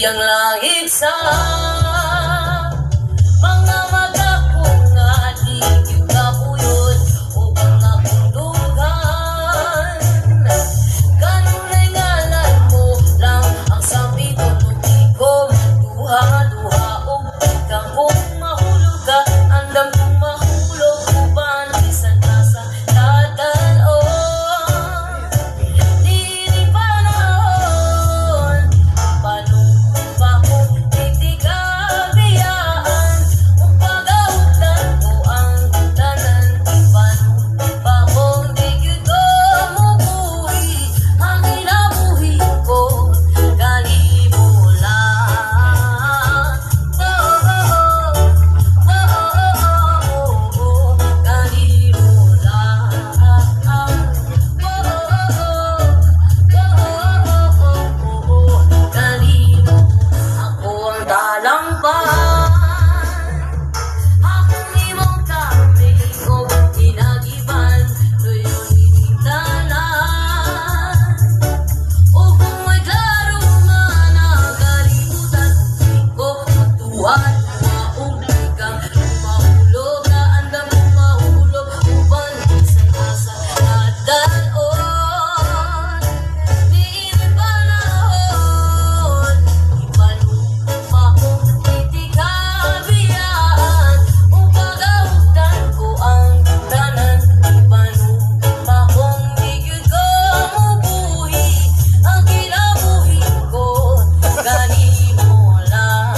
ang langit sa mga mata ko nga di yung kapuyod o mga kulugan. Kanunay ngalan mo lang ang sabi ko tuti ko duha-duha o kang kung mahulog ka andam kong mahulog uban bisan ka sa tataon. Di panahon panungkong pa kong titigabiyaan kung pagawutan ko ang tanan. Di panungkong pa kong tigito mubuhi ang inabuhi ko kanimo lang. Kanimo lang. Kanimo ako ang talangpan. Akong imong kamay ko ginagiban tuyon itigtanan. O kung may klaro nga nakalimutan ko tuwan maong kang mahulog na andam kong mahulog uban bisan ka sa tataon. Di panahon ipanungkong pa kong titigabiyaan kung pagawutan ko ang tanan. Ipanungkong pa kong tigid ko mubuhi ang kinabuhi ko kanimo lang.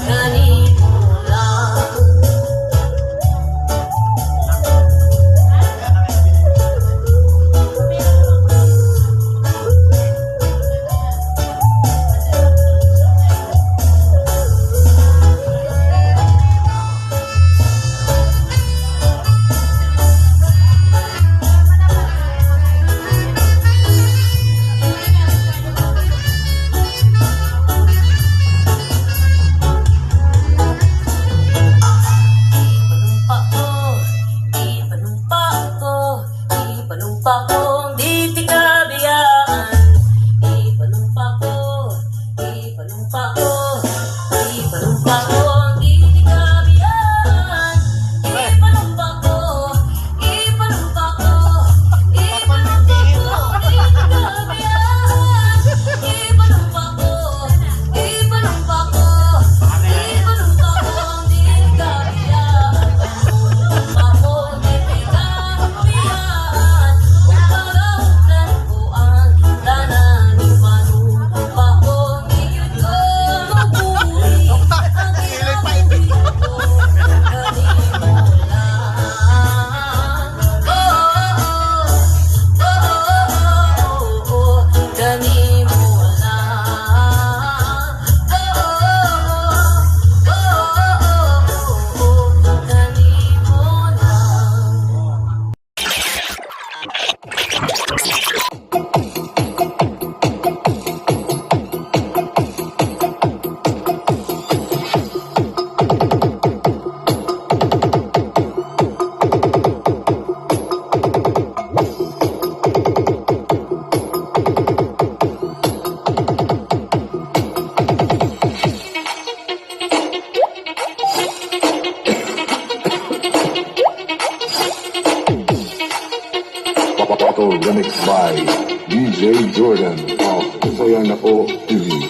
Kanimo ipanumpa kong di tikabiyaan. Ipanumpa kong di tikabiyaan. Ipanumpa ko di tikabiyaan. Ipanumpa kong di tikabiyaan. Remixed by DJ Jordan of Soyan Ako TV.